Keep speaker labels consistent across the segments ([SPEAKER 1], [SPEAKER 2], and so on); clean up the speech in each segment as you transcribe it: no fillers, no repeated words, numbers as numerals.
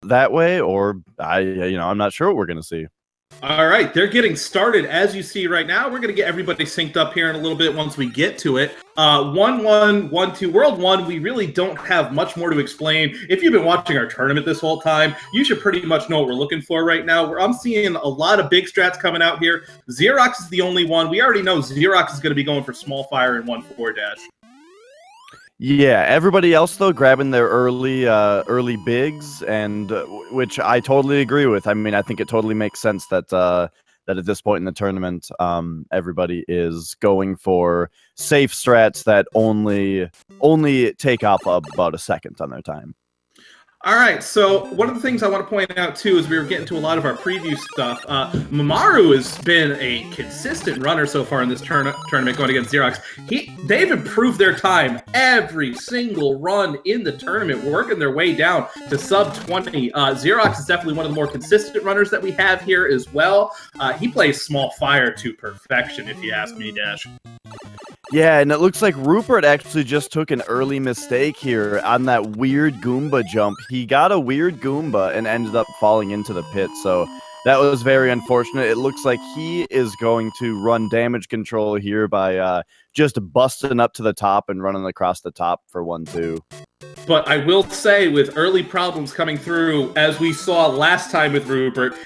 [SPEAKER 1] that way, or I'm not sure what we're going to see.
[SPEAKER 2] All right, they're getting started. As you see right now, we're going to get everybody synced up here in a little bit once we get to it. 1-1, 1-2, World 1, we really don't have much more to explain. If you've been watching our tournament this whole time, you should pretty much know what we're looking for right now. I'm seeing a lot of big strats coming out here. Xerox is the only one. We already know Xerox is going to be going for small fire and 1-4 dash.
[SPEAKER 1] Yeah, everybody else though grabbing their early bigs, and which I totally agree with. I mean, I think it totally makes sense that that at this point in the tournament, everybody is going for safe strats that only take off about a second on their time.
[SPEAKER 2] All right, so one of the things I want to point out, too, is we were getting to a lot of our preview stuff. Mammaru has been a consistent runner so far in this tournament going against Xerox. They've improved their time every single run in the tournament, working their way down to sub-20. Xerox is definitely one of the more consistent runners that we have here as well. He plays small fire to perfection, if you ask me, Dash.
[SPEAKER 1] Yeah, and it looks like Roopert actually just took an early mistake here on that weird Goomba jump. He got a weird Goomba and ended up falling into the pit, so that was very unfortunate. It looks like he is going to run damage control here by just busting up to the top and running across the top for 1-2.
[SPEAKER 2] But I will say, with early problems coming through, as we saw last time with Roopert,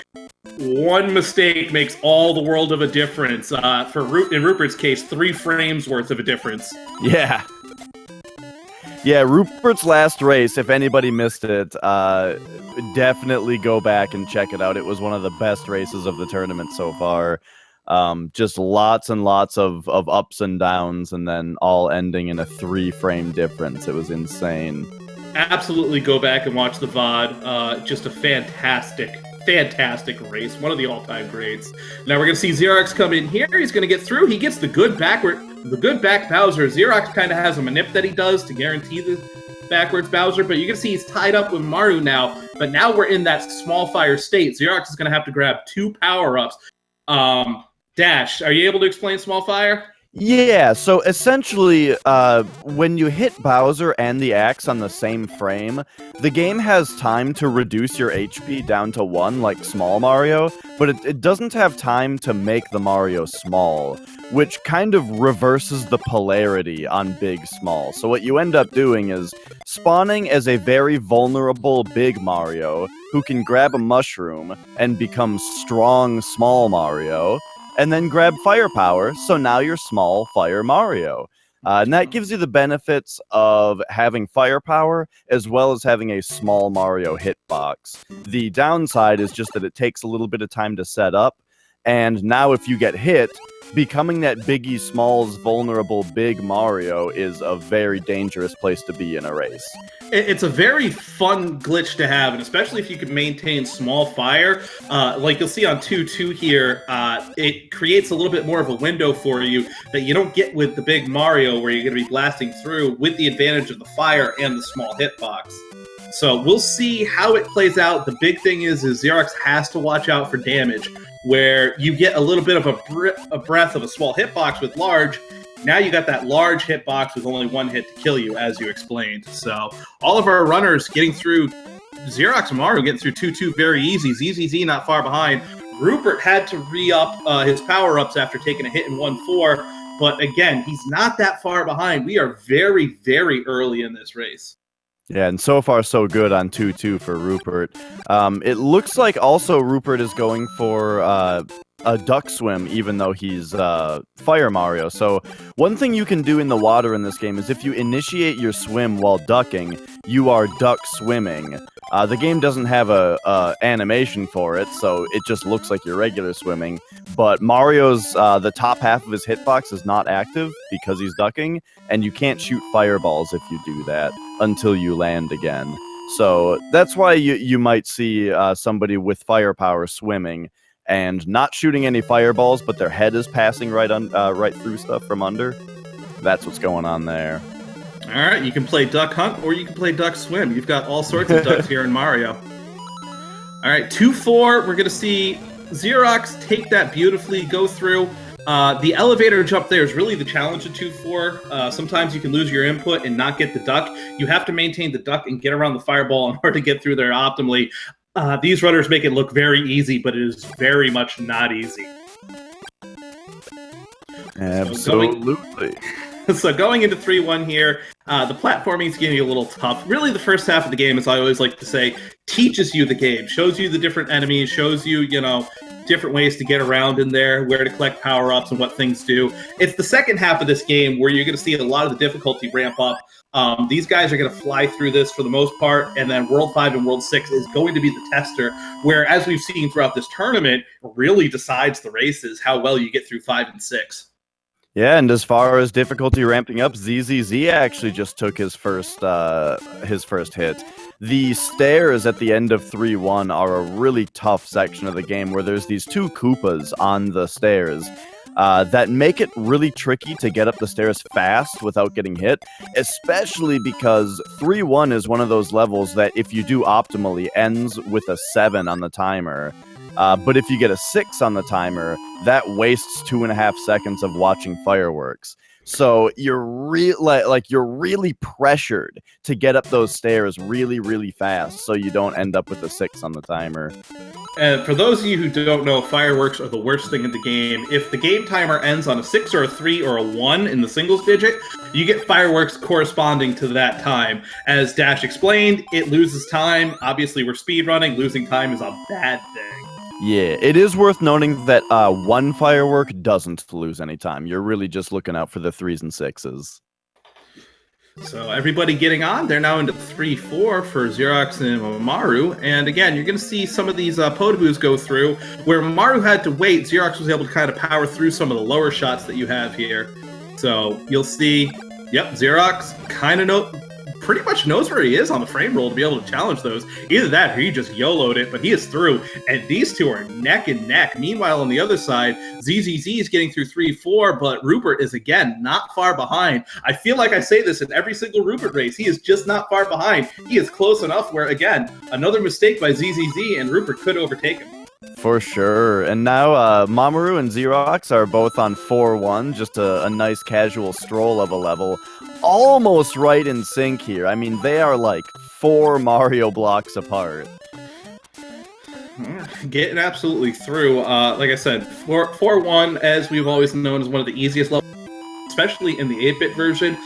[SPEAKER 2] one mistake makes all the world of a difference. In Roopert's case, 3 frames worth of a difference.
[SPEAKER 1] Yeah. Yeah, Rupert's last race, if anybody missed it, definitely go back and check it out. It was one of the best races of the tournament so far. Just lots and lots of ups and downs, and then all ending in a 3-frame difference. It was insane.
[SPEAKER 2] Absolutely go back and watch the VOD. Just a fantastic race. One of the all-time greats. Now we're going to see Xerox come in here. He's going to get through. He gets the good back Bowser. Xerox kind of has a manip that he does to guarantee the backwards Bowser, but you can see he's tied up with Maru now. But now we're in that small fire state. Xerox is going to have to grab 2 power-ups. Dash, are you able to explain small fire?
[SPEAKER 1] Yeah, so essentially, when you hit Bowser and the axe on the same frame, the game has time to reduce your HP down to 1, like Small Mario, but it doesn't have time to make the Mario small, which kind of reverses the polarity on Big Small. So what you end up doing is spawning as a very vulnerable Big Mario, who can grab a mushroom and become strong Small Mario, and then grab firepower, so now you're small Fire Mario. And that gives you the benefits of having firepower, as well as having a small Mario hitbox. The downside is just that it takes a little bit of time to set up, and now if you get hit, becoming that Biggie Smalls vulnerable Big Mario is a very dangerous place to be in a race.
[SPEAKER 2] It's a very fun glitch to have, and especially if you can maintain small fire. Like you'll see on 2-2 here, it creates a little bit more of a window for you that you don't get with the Big Mario, where you're going to be blasting through with the advantage of the fire and the small hitbox. So we'll see how it plays out. The big thing is Xerox has to watch out for damage, where you get a little bit of a breath of a small hitbox with large. Now you got that large hitbox with only 1 hit to kill you, as you explained. So all of our runners getting through, Xerox and Maru getting through 2-2 very easy. ZZZ not far behind. Roopert had to re-up his power-ups after taking a hit in 1-4. But again, he's not that far behind. We are very, very early in this race.
[SPEAKER 1] Yeah, and so far so good on 2-2 for Roopert. It looks like also Roopert is going for a duck swim, even though he's Fire Mario. So one thing you can do in the water in this game is if you initiate your swim while ducking, you are duck swimming. The game doesn't have a animation for it, so it just looks like you're regular swimming. But Mario's, the top half of his hitbox is not active because he's ducking, and you can't shoot fireballs if you do that until you land again. So that's why you might see somebody with firepower swimming and not shooting any fireballs, but their head is passing right through stuff from under. That's what's going on there.
[SPEAKER 2] All right, you can play Duck Hunt or you can play Duck Swim. You've got all sorts of ducks here in Mario. All right, 2-4. We're going to see Xerox take that beautifully, go through. The elevator jump there is really the challenge of 2-4. Sometimes you can lose your input and not get the duck. You have to maintain the duck and get around the fireball in order to get through there optimally. These runners make it look very easy, but it is very much not easy.
[SPEAKER 1] Absolutely.
[SPEAKER 2] So going into 3-1 here, the platforming is getting a little tough. Really, the first half of the game, as I always like to say, teaches you the game, shows you the different enemies, shows you, different ways to get around in there, where to collect power-ups and what things do. It's the second half of this game where you're going to see a lot of the difficulty ramp up. These guys are going to fly through this for the most part, and then World 5 and World 6 is going to be the tester, where, as we've seen throughout this tournament, really decides the races, how well you get through 5 and 6.
[SPEAKER 1] Yeah, and as far as difficulty ramping up, ZZZ actually just took his first hit. The stairs at the end of 3-1 are a really tough section of the game where there's these two Koopas on the stairs that make it really tricky to get up the stairs fast without getting hit, especially because 3-1 is one of those levels that, if you do optimally, ends with a 7 on the timer. But if you get a 6 on the timer, that wastes 2.5 seconds of watching fireworks. So you're really pressured to get up those stairs really, really fast, so you don't end up with a 6 on the timer.
[SPEAKER 2] And for those of you who don't know, fireworks are the worst thing in the game. If the game timer ends on a 6 or a 3 or a 1 in the singles digit, you get fireworks corresponding to that time. As Dash explained, it loses time. Obviously, we're speedrunning. Losing time is a bad thing.
[SPEAKER 1] Yeah, it is worth noting that one firework doesn't lose any time. You're really just looking out for the 3s and 6s.
[SPEAKER 2] So everybody getting on. They're now into 3-4 for Xerox and Mammaru. And again, you're going to see some of these Potaboos go through. Where Mammaru had to wait, Xerox was able to kind of power through some of the lower shots that you have here. So you'll see, yep, Xerox kind of pretty much knows where he is on the frame roll to be able to challenge those. Either that or he just YOLO'd it, but he is through. And these two are neck and neck. Meanwhile, on the other side, ZZZ is getting through 3-4, but Roopert is, again, not far behind. I feel like I say this in every single Roopert race. He is just not far behind. He is close enough where, again, another mistake by ZZZ and Roopert could overtake him.
[SPEAKER 1] For sure. And now Mammaru and Xerox are both on 4-1, just a nice casual stroll of a level. Almost right in sync here. I mean, they are like 4 Mario blocks apart.
[SPEAKER 2] Getting absolutely through. Like I said, 4-1, as we've always known, is one of the easiest levels, especially in the 8-bit version.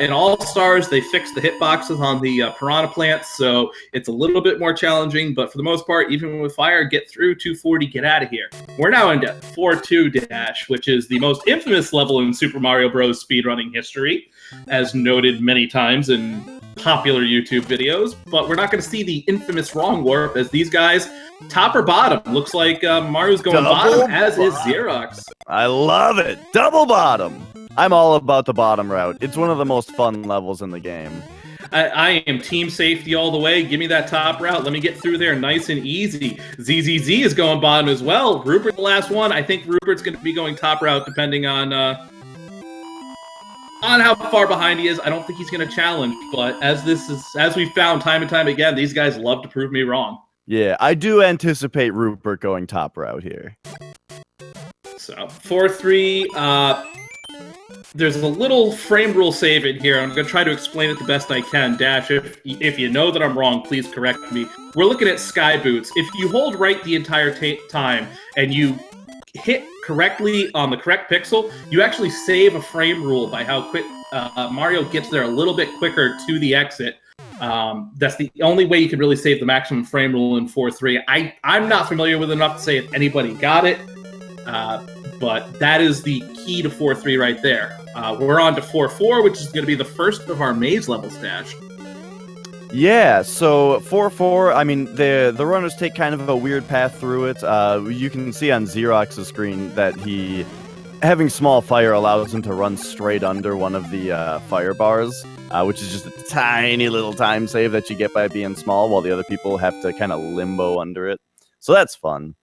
[SPEAKER 2] In All-Stars, they fixed the hitboxes on the piranha plants, so it's a little bit more challenging, but for the most part, even with fire, get through 240, get out of here. We're now into 4-2 Dash, which is the most infamous level in Super Mario Bros. Speedrunning history, as noted many times in popular YouTube videos, but we're not going to see the infamous wrong warp, as these guys, top or bottom, looks like Mario's going bottom, as is Xerox.
[SPEAKER 1] I love it! Double bottom! I'm all about the bottom route. It's one of the most fun levels in the game.
[SPEAKER 2] I am team safety all the way. Give me that top route. Let me get through there nice and easy. ZZZ is going bottom as well. Roopert, the last one. I think Rupert's going to be going top route depending on how far behind he is. I don't think he's going to challenge, but as we've found time and time again, these guys love to prove me wrong.
[SPEAKER 1] Yeah, I do anticipate Roopert going top route here.
[SPEAKER 2] So 4-3. There's a little frame rule save in here. I'm going to try to explain it the best I can. Dash, if you know that I'm wrong, please correct me. We're looking at Sky Boots. If you hold right the entire time and you hit correctly on the correct pixel, you actually save a frame rule by how quick Mario gets there a little bit quicker to the exit. That's the only way you can really save the maximum frame rule in 4-3. I'm not familiar with enough to say if anybody got it, but that is the key to 4-3 right there. We're on to 4-4, which is going to be the first of our maze levels, Dash.
[SPEAKER 1] Yeah, so 4-4, I mean, the runners take kind of a weird path through it. You can see on Xerox's screen that having small fire allows him to run straight under one of the fire bars, which is just a tiny little time save that you get by being small, while the other people have to kind of limbo under it. So that's fun.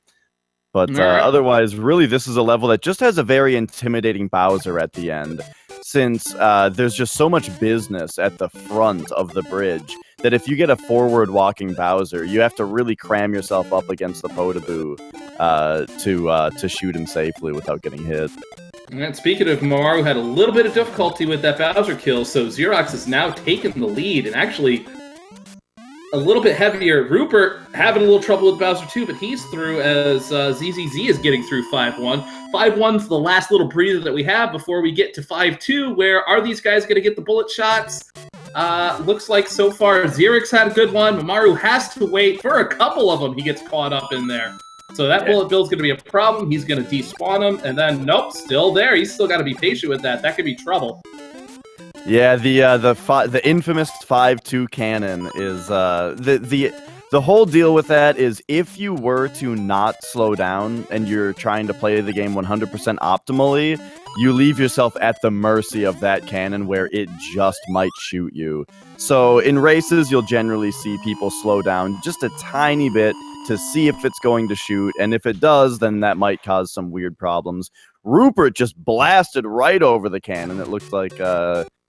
[SPEAKER 1] But otherwise, really, this is a level that just has a very intimidating Bowser at the end, since there's just so much business at the front of the bridge that if you get a forward-walking Bowser, you have to really cram yourself up against the Potaboo to shoot him safely without getting hit.
[SPEAKER 2] And speaking of, Mammaru had a little bit of difficulty with that Bowser kill, so Xerox has now taken the lead, and actually a little bit heavier. Roopert having a little trouble with Bowser too, but he's through as ZZZ is getting through 5-1. 5-1's the last little breather that we have before we get to 5-2, where are these guys going to get the bullet shots? Looks like so far Xerox had a good one. Mammaru has to wait for a couple of them. He gets caught up in there. So that bullet bill's going to be a problem. He's going to despawn him, and then nope, still there. He's still got to be patient with that. That could be trouble.
[SPEAKER 1] Yeah, the infamous 5-2 cannon is the whole deal with that is if you were to not slow down and you're trying to play the game 100% optimally, you leave yourself at the mercy of that cannon where it just might shoot you. So in races, you'll generally see people slow down just a tiny bit to see if it's going to shoot, and if it does, then that might cause some weird problems. Roopert just blasted right over the cannon. It looked like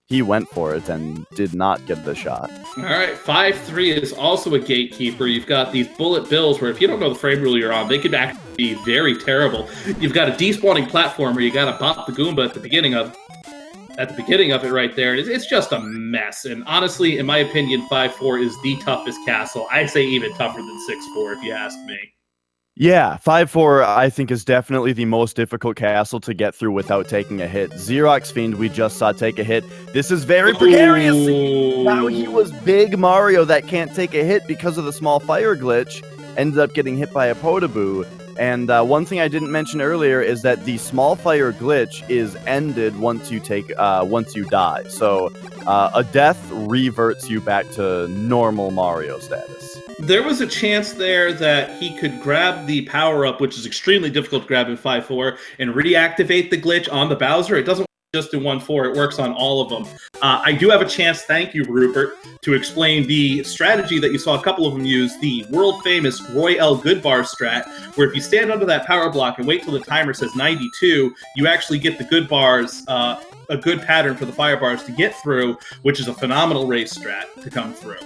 [SPEAKER 1] he went for it and did not get the shot.
[SPEAKER 2] All right, 5-3 is also a gatekeeper. You've got these bullet bills where if you don't know the frame rule you're on, they could actually be very terrible. You've got a despawning platform where you got to bop the Goomba at the beginning of it right there. It's just a mess. And honestly, in my opinion, 5-4 is the toughest castle. I'd say even tougher than 6-4 if you ask me.
[SPEAKER 1] Yeah, 5-4 I think is definitely the most difficult castle to get through without taking a hit. xeroxfiend we just saw take a hit. This is very precarious. Now he was big Mario that can't take a hit because of the small fire glitch. Ended up getting hit by a Podoboo. And one thing I didn't mention earlier is that the small fire glitch is ended once you die. So a death reverts you back to normal Mario status.
[SPEAKER 2] There was a chance there that he could grab the power-up, which is extremely difficult to grab in 5-4, and reactivate the glitch on the Bowser. It doesn't just do 1-4, it works on all of them. I do have a chance, thank you, Roopert, to explain the strategy that you saw a couple of them use, the world-famous Roy L. Goodbar strat, where if you stand under that power block and wait till the timer says 92, you actually get the good bars, a good pattern for the fire bars to get through, which is a phenomenal race strat to come through.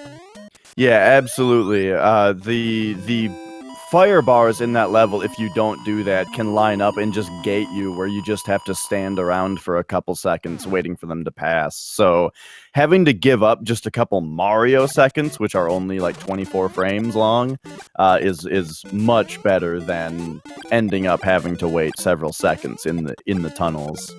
[SPEAKER 1] Yeah, absolutely. The fire bars in that level, if you don't do that, can line up and just gate you, where you just have to stand around for a couple seconds waiting for them to pass. So having to give up just a couple Mario seconds, which are only like 24 frames long, is much better than ending up having to wait several seconds in the tunnels.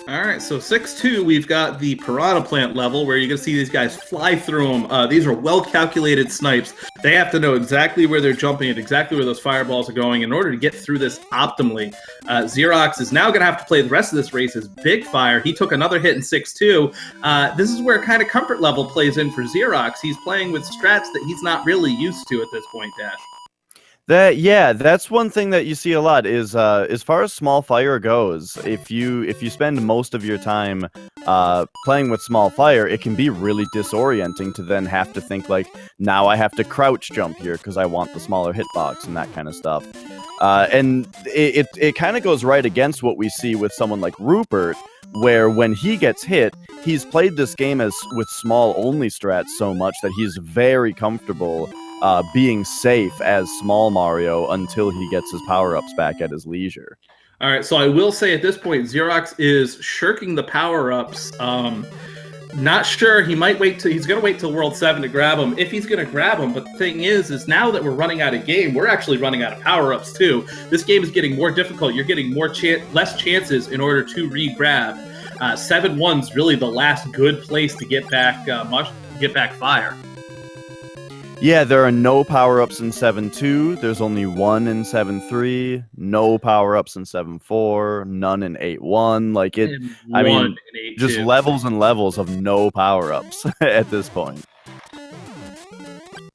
[SPEAKER 2] All right, so 6-2, we've got the Piranha Plant level where you're going to see these guys fly through them. These are well-calculated snipes. They have to know exactly where they're jumping and exactly where those fireballs are going in order to get through this optimally. Xerox is now going to have to play the rest of this race as Big Fire. He took another hit in 6-2. This is where kind of comfort level plays in for Xerox. He's playing with strats that he's not really used to at this point, Dash.
[SPEAKER 1] That's one thing that you see a lot is as far as small fire goes, if you spend most of your time playing with small fire, it can be really disorienting to then have to think like, now I have to crouch jump here because I want the smaller hitbox and that kind of stuff. And it kind of goes right against what we see with someone like Roopert, where when he gets hit, he's played this game with small only strats so much that he's very comfortable being safe as small Mario until he gets his power-ups back at his leisure.
[SPEAKER 2] All right, so I will say at this point, Xerox is shirking the power-ups. Not sure. He's going to wait till World 7 to grab them, if he's going to grab them. But the thing is now that we're running out of game, we're actually running out of power-ups too. This game is getting more difficult. You're getting less chances in order to re-grab. 7-1's really the last good place to get back fire.
[SPEAKER 1] Yeah, there are no power-ups in 7-2. There's only one in 7-3. No power-ups in 7-4. None in 8-1. Like it, I mean, just levels and levels of no power-ups at this point.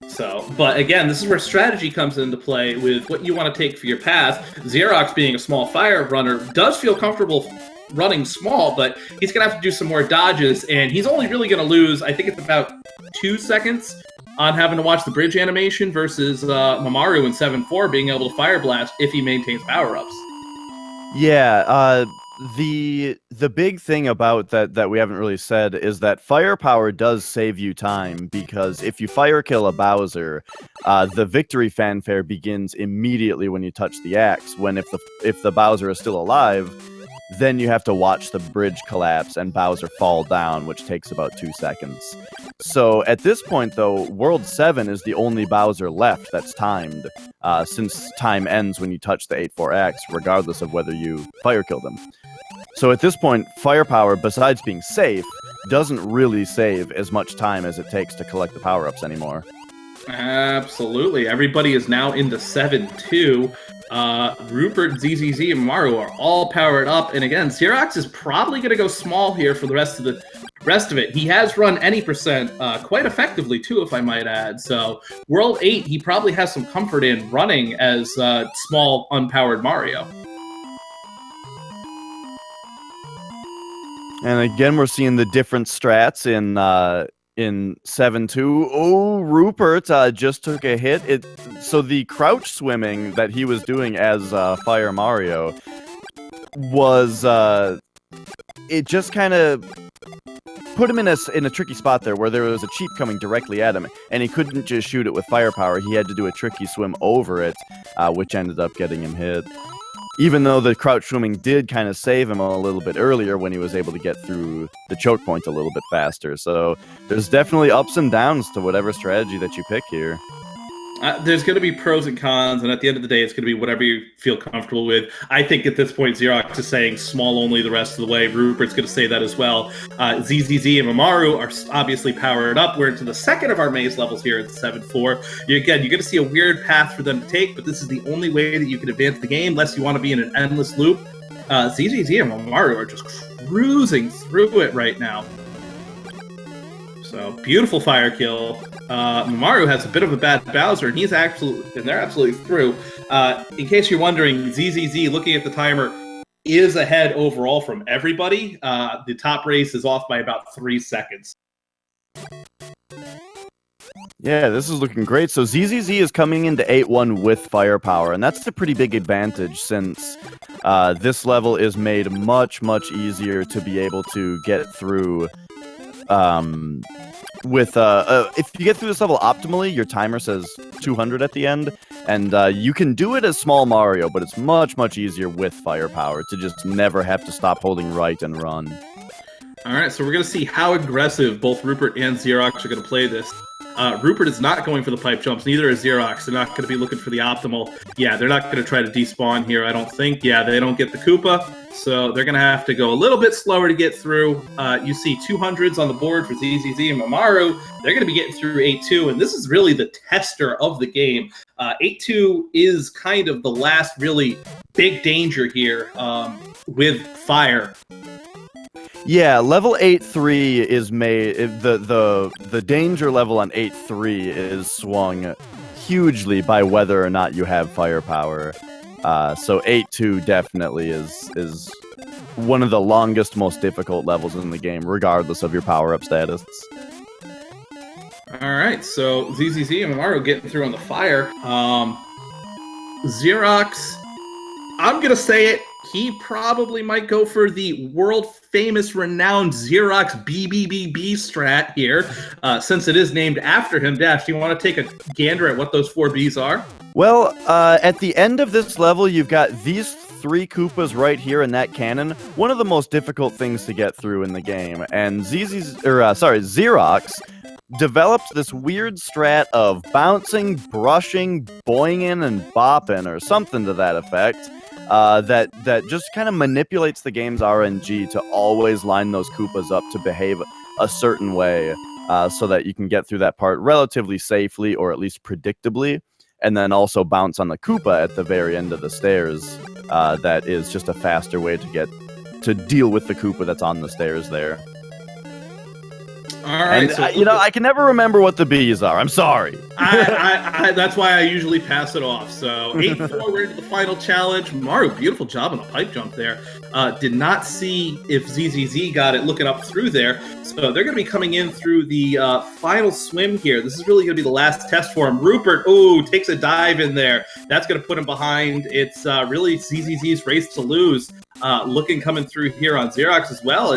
[SPEAKER 2] So, but again, this is where strategy comes into play with what you want to take for your path. Xerox, being a small fire runner, does feel comfortable running small, but he's going to have to do some more dodges, and he's only really going to lose, I think it's about 2 seconds on having to watch the bridge animation versus Mammaru in 7-4 being able to fire blast if he maintains power-ups.
[SPEAKER 1] Yeah, the big thing about that we haven't really said is that firepower does save you time, because if you fire kill a Bowser, the victory fanfare begins immediately when you touch the axe. When if the Bowser is still alive, then you have to watch the bridge collapse and Bowser fall down, which takes about 2 seconds. So at this point, though, World 7 is the only Bowser left that's timed, since time ends when you touch the 8-4 axe, regardless of whether you fire kill them. So at this point, firepower, besides being safe, doesn't really save as much time as it takes to collect the power-ups anymore.
[SPEAKER 2] Absolutely. Everybody is now into 7-2. Roopert, ZZZ, and Maru are all powered up. And again, Xerox is probably going to go small here for the rest of it. He has run any percent quite effectively, too, if I might add. So World 8, he probably has some comfort in running as small, unpowered Mario.
[SPEAKER 1] And again, we're seeing the different strats in 7-2. Oh, Roopert just took a hit. So the crouch swimming that he was doing as Fire Mario was it just kind of put him in a tricky spot there, where there was a cheap coming directly at him, and he couldn't just shoot it with firepower. He had to do a tricky swim over it, which ended up getting him hit. Even though the crouch swimming did kind of save him a little bit earlier when he was able to get through the choke point a little bit faster. So there's definitely ups and downs to whatever strategy that you pick here.
[SPEAKER 2] There's going to be pros and cons, and at the end of the day, it's going to be whatever you feel comfortable with. I think at this point, Xerox is saying small only the rest of the way. Roopert's going to say that as well. ZZZ and Mammaru are obviously powered up. We're into the second of our maze levels here at 7-4. You're going to see a weird path for them to take, but this is the only way that you can advance the game, unless you want to be in an endless loop. ZZZ and Mammaru are just cruising through it right now. So, beautiful fire kill. Mammaru has a bit of a bad Bowser, and they're absolutely through. In case you're wondering, ZZZ, looking at the timer, is ahead overall from everybody. The top race is off by about 3 seconds.
[SPEAKER 1] Yeah, this is looking great. So ZZZ is coming into 8-1 with firepower, and that's a pretty big advantage since this level is made much, much easier to be able to get through. If you get through this level optimally, your timer says 200 at the end, and you can do it as small Mario, but it's much, much easier with firepower to just never have to stop holding right and run.
[SPEAKER 2] All right, so we're going to see how aggressive both Roopert and Xerox are going to play this. Roopert is not going for the pipe jumps, neither is Xerox. They're not going to be looking for the optimal. Yeah, they're not going to try to despawn here, I don't think. Yeah, they don't get the Koopa, so they're going to have to go a little bit slower to get through. You see 200s on the board for ZZZ and Mammaru. They're going to be getting through 8-2, and this is really the tester of the game. 8-2 is kind of the last really big danger here with fire.
[SPEAKER 1] Yeah, level 8-3 is made. The danger level on 8-3 is swung hugely by whether or not you have firepower. So 8-2 definitely is one of the longest, most difficult levels in the game, regardless of your power-up status.
[SPEAKER 2] All right, so ZZZ and Mammaru getting through on the fire. Xerox, I'm gonna say it. He probably might go for the world-famous, renowned Xerox BBBB strat here, since it is named after him. Dash, do you want to take a gander at what those 4 Bs are?
[SPEAKER 1] Well, at the end of this level, you've got these 3 Koopas right here in that cannon. One of the most difficult things to get through in the game, and Xerox developed this weird strat of bouncing, brushing, boinging, and bopping, or something to that effect. That just kind of manipulates the game's RNG to always line those Koopas up to behave a certain way, so that you can get through that part relatively safely, or at least predictably, and then also bounce on the Koopa at the very end of the stairs. That is just a faster way to deal with the Koopa that's on the stairs there.
[SPEAKER 2] All right,
[SPEAKER 1] and, I can never remember what the B's are. I'm sorry.
[SPEAKER 2] That's why I usually pass it off. So 8-4, we're into the final challenge. Maru, beautiful job on the pipe jump there. Did not see if ZZZ got it looking up through there. So they're going to be coming in through the final swim here. This is really going to be the last test for him. Roopert, takes a dive in there. That's going to put him behind. It's really ZZZ's race to lose. Looking coming through here on Xerox as well.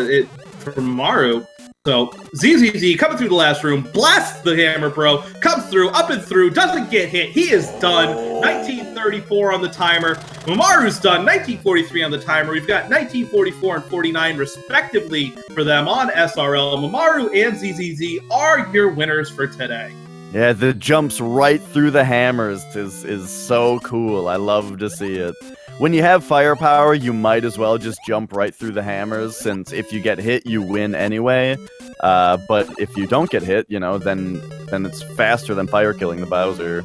[SPEAKER 2] For Maru, So ZZZ coming through the last room, blasts the hammer bro, comes through, up and through, doesn't get hit. He is done. 1934 on the timer. Mammaru's done. 1943 on the timer. We've got 1944 and 49 respectively for them on SRL. Mammaru and ZZZ are your winners for today.
[SPEAKER 1] Yeah, the jumps right through the hammers is so cool. I love to see it. When you have firepower, you might as well just jump right through the hammers, since if you get hit, you win anyway. But if you don't get hit, you know, then it's faster than fire killing the Bowser.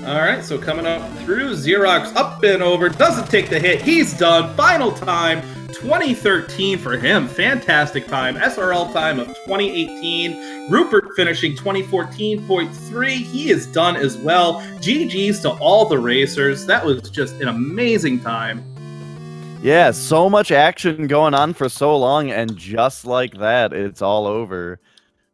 [SPEAKER 2] All right, so coming up through, Xerox up and over, doesn't take the hit. He's done. Final time, 2013 for him. Fantastic time. SRL time of 2018. Roopert finishing 2014.3. He is done as well. GG's to all the racers. That was just an amazing time.
[SPEAKER 1] Yeah, so much action going on for so long, and just like that, it's all over.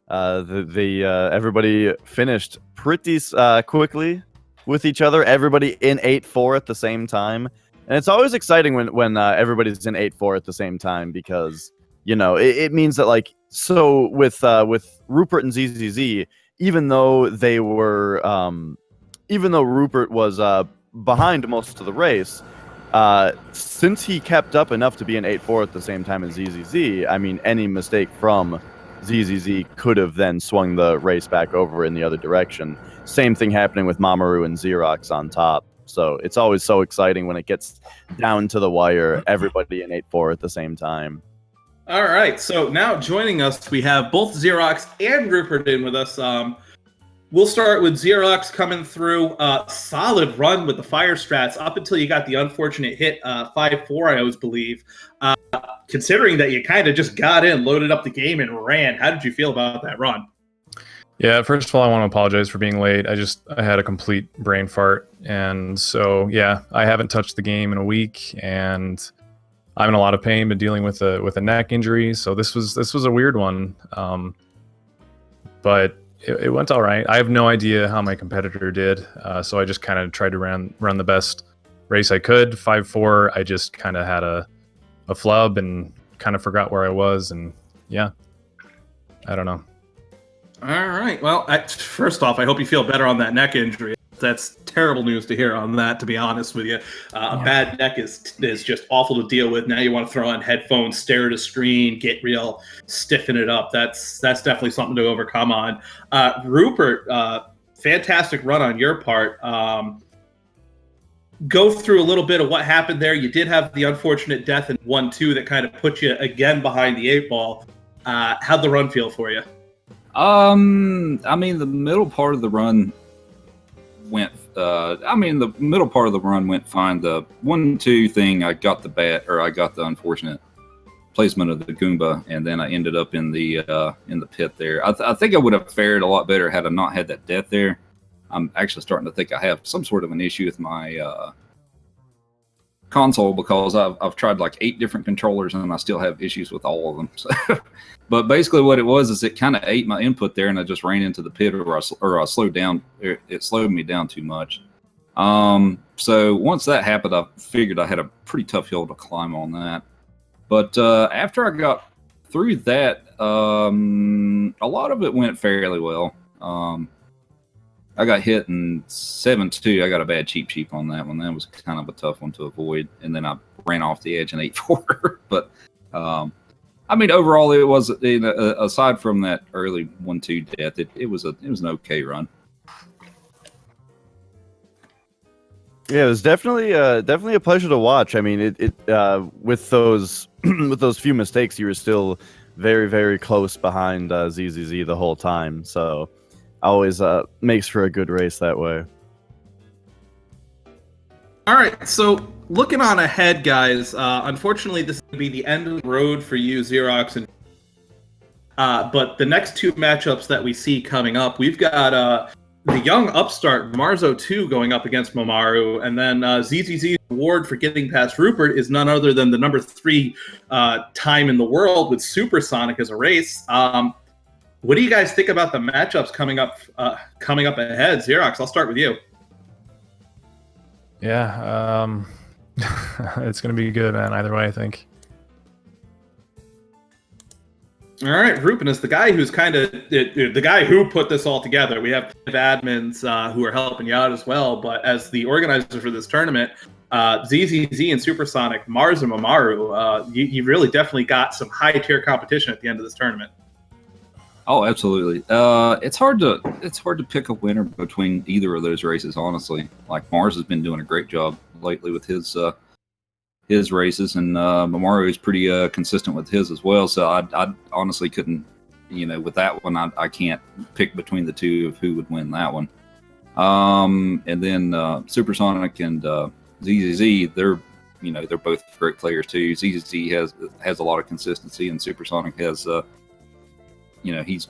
[SPEAKER 1] Everybody finished pretty quickly with each other. Everybody in 8-4 at the same time, and it's always exciting when everybody's in 8-4 at the same time, because you know it means that, like, so with Roopert and ZZZ, even though Roopert was behind most of the race, since he kept up enough to be in 8-4 at the same time as ZZZ, I mean, any mistake from ZZZ could have then swung the race back over in the other direction. Same thing happening with Mammaru and Xerox on top. So it's always so exciting when it gets down to the wire, everybody in 8-4 at the same time.
[SPEAKER 2] All right, so now joining us, we have both Xerox and Roopert in with us. We'll start with Xerox coming through. Solid run with the fire strats up until you got the unfortunate hit, 5-4, I always believe. Considering that you kind of just got in, loaded up the game, and ran, how did you feel about that run?
[SPEAKER 3] Yeah, first of all, I want to apologize for being late. I had a complete brain fart. And so, yeah, I haven't touched the game in a week, and I'm in a lot of pain, but dealing with a neck injury. So this was a weird one. But it went all right. I have no idea how my competitor did. So I just kind of tried to run the best race I could. 5-4, I just kind of had a flub and kind of forgot where I was. And yeah, I don't know.
[SPEAKER 2] All right. Well, first off, I hope you feel better on that neck injury. That's terrible news to hear on that, to be honest with you. A bad neck is just awful to deal with. Now you want to throw on headphones, stare at a screen, get real, stiffen it up. That's definitely something to overcome on. Roopert, fantastic run on your part. Go through a little bit of what happened there. You did have the unfortunate death in 1-2 that kind of put you again behind the 8-ball. How'd the run feel for you?
[SPEAKER 4] I mean, the middle part of the run went fine. The 1-2 thing, I got the unfortunate placement of the Goomba, and then I ended up in the pit there. I think I would have fared a lot better had I not had that death there. I'm actually starting to think I have some sort of an issue with my console, because I've tried like 8 different controllers and I still have issues with all of them. So, but basically what it was is it kind of ate my input there, and I just ran into the pit, or I slowed down. It slowed me down too much. So once that happened, I figured I had a pretty tough hill to climb on that. But after I got through that, a lot of it went fairly well. I got hit in 7-2. I got a bad cheap on that one. That was kind of a tough one to avoid. And then I ran off the edge in 8-4. But, I mean, overall, it was, aside from that early 1-2 death, it was an okay run.
[SPEAKER 1] Yeah, it was definitely a pleasure to watch. I mean, with those with those few mistakes, you were still very, very close behind ZZZ the whole time. So always makes for a good race that way.
[SPEAKER 2] All right, so looking on ahead, guys, unfortunately, this is going to be the end of the road for you, Xerox. And but the next 2 matchups that we see coming up, we've got the young upstart Marzo2 going up against Mammaru, and then ZZZ's award for getting past Roopert is none other than the number 3 time in the world with Supersonic as a race. What do you guys think about the matchups coming up ahead? Xerox, I'll start with you.
[SPEAKER 3] Yeah, it's going to be good, man, either way, I think.
[SPEAKER 2] All right, Ruben is the guy who's kind of the guy who put this all together. We have admins who are helping you out as well, but as the organizer for this tournament, ZZZ and Supersonic, Mars and Mammaru, you really definitely got some high tier competition at the end of this tournament.
[SPEAKER 4] Oh, absolutely. It's hard to pick a winner between either of those races, honestly. Like Mars has been doing a great job lately with his races, and Mammaru is pretty consistent with his as well. So I honestly couldn't, with that one, I can't pick between the two of who would win that one. And then Supersonic and ZZZ, they're both great players too. ZZZ has a lot of consistency, and Supersonic has he's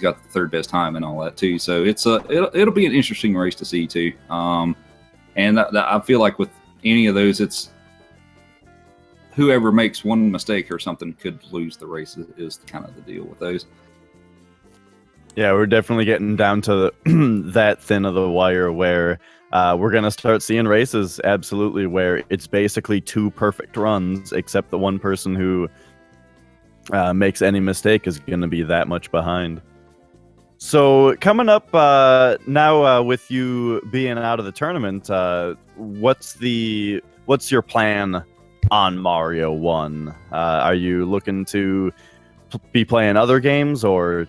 [SPEAKER 4] got the third best time and all that too. So it'll be an interesting race to see too. And I feel like with any of those, it's whoever makes one mistake or something could lose the race is kind of the deal with those.
[SPEAKER 1] Yeah, we're definitely getting down to that thin of the wire where we're going to start seeing races, absolutely, where it's basically two perfect runs, except the one person who makes any mistake is going to be that much behind. So coming up now with you being out of the tournament, what's your plan on Mario 1? Are you looking to be playing other games or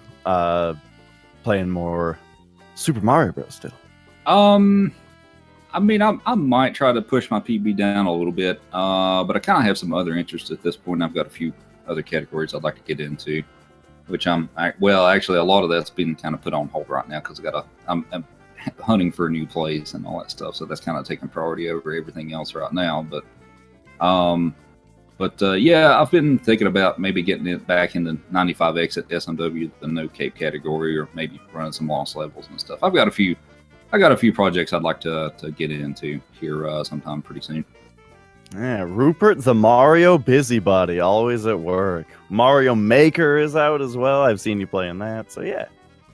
[SPEAKER 1] playing more Super Mario Bros. Still? I
[SPEAKER 4] might try to push my PB down a little bit, but I kind of have some other interests at this point. I've got a few other categories I'd like to get into, which actually a lot of that's been kind of put on hold right now because I'm hunting for new plays and all that stuff. So that's kind of taking priority over everything else right now. But yeah, I've been thinking about maybe getting it back in the 95X at SMW, the no cape category, or maybe running some lost levels and stuff. I got a few projects I'd like to get into here sometime pretty soon.
[SPEAKER 1] Yeah, Rupert the Mario busybody, always at work. Mario Maker is out as well. I've seen you playing that, so yeah.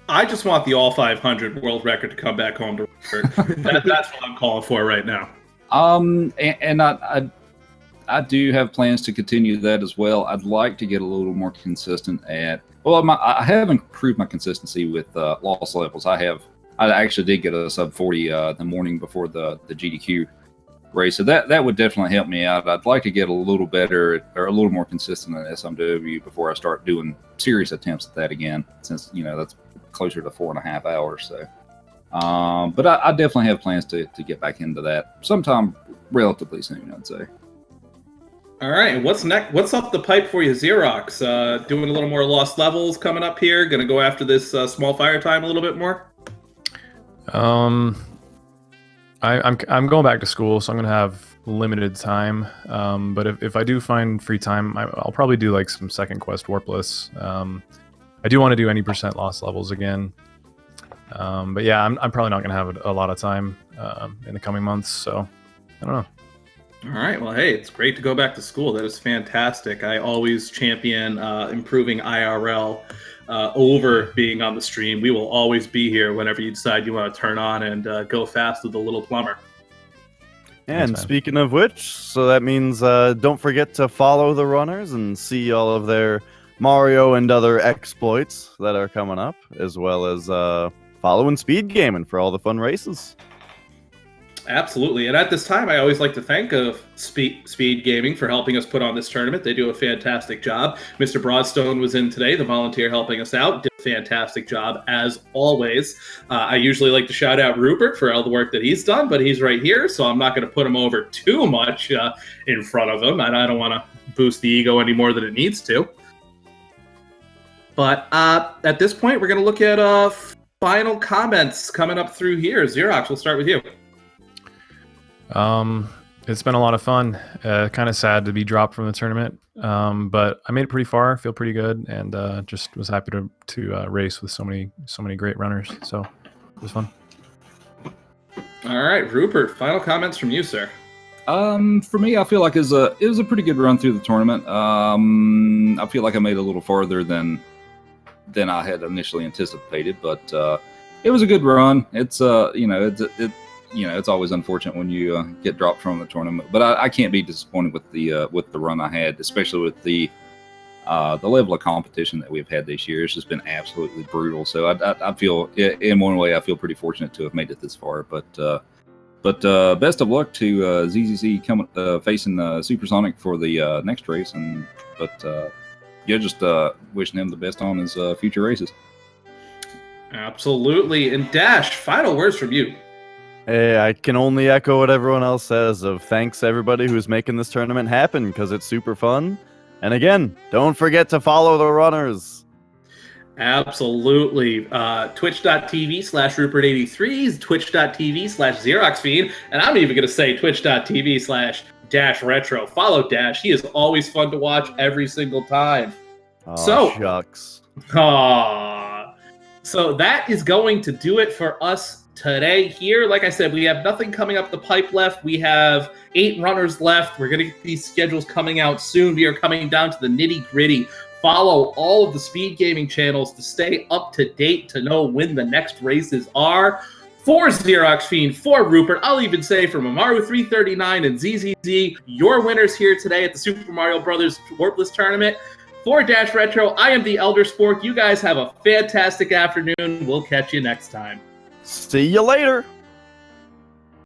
[SPEAKER 2] I just want the all 500 world record to come back home to Rupert. That's what I'm calling for right now.
[SPEAKER 4] And I do have plans to continue that as well. I'd like to get a little more consistent at. Well, I have improved my consistency with lost levels. I actually did get a sub 40 the morning before the GDQ race, so that would definitely help me out. I'd like to get a little better or a little more consistent at SMW before I start doing serious attempts at that again, since that's closer to 4.5 hours. So, but I definitely have plans to get back into that sometime relatively soon, I'd say.
[SPEAKER 2] All right, and what's next? What's up the pipe for you, Xerox? Doing a little more lost levels coming up here. Going to go after this small fire time a little bit more.
[SPEAKER 3] I'm going back to school, so I'm gonna have limited time. But if I do find free time, I'll probably do like some second quest Warpless. I do want to do any % lost levels again. But yeah, I'm probably not gonna have a lot of time in the coming months. So I don't know.
[SPEAKER 2] All right. Well, hey, it's great to go back to school. That is fantastic. I always champion improving IRL over being on the stream. We will always be here whenever you decide you want to turn on and go fast with the little plumber.
[SPEAKER 1] And speaking of which, so that means don't forget to follow the runners and see all of their Mario and other exploits that are coming up, as well as following Speed Gaming for all the fun races.
[SPEAKER 2] Absolutely. And at this time, I always like to thank Speed Gaming for helping us put on this tournament. They do a fantastic job. Mr. Broadstone was in today, the volunteer helping us out. Did a fantastic job, as always. I usually like to shout out Rupert for all the work that he's done, but he's right here, so I'm not going to put him over too much in front of him. And I don't want to boost the ego any more than it needs to. But at this point, we're going to look at final comments coming up through here. Xerox, we'll start with you.
[SPEAKER 3] It's been a lot of fun. Kind of sad to be dropped from the tournament, but I made it pretty far. Feel pretty good, and just was happy to race with so many great runners. So it was fun.
[SPEAKER 2] All right, Rupert. Final comments from you, sir.
[SPEAKER 4] For me, I feel like it was a pretty good run through the tournament. I feel like I made it a little farther than I had initially anticipated, but it was a good run. It's it's always unfortunate when you get dropped from the tournament, but I can't be disappointed with the run I had, especially with the the level of competition that we've had this year has just been absolutely brutal. So I feel, in one way, I feel pretty fortunate to have made it this far. But best of luck to ZZZ coming facing Supersonic for the next race, just wishing him the best on his future races.
[SPEAKER 2] Absolutely. And Dash, final words from you.
[SPEAKER 1] Hey, I can only echo what everyone else says of thanks to everybody who's making this tournament happen because it's super fun. And again, don't forget to follow the runners. Absolutely.
[SPEAKER 2] Twitch.tv/roopert83, twitch.tv/xeroxfiend, and I'm even going to say twitch.tv/DashRetro. Follow Dash. He is always fun to watch every single time.
[SPEAKER 1] Oh, shucks.
[SPEAKER 2] So that is going to do it for us today here. Like I said, we have nothing coming up the pipe left. We have 8 runners left. We're going to get these schedules coming out soon. We are coming down to the nitty-gritty. Follow all of the speed gaming channels to stay up to date to know when the next races are. For Xerox Fiend, for Rupert, I'll even say for mammaru339 and ZZZ, your winners here today at the Super Mario Brothers Warpless Tournament. For Dash Retro, I am the Elder Spork. You guys have a fantastic afternoon. We'll catch you next time.
[SPEAKER 1] See you later.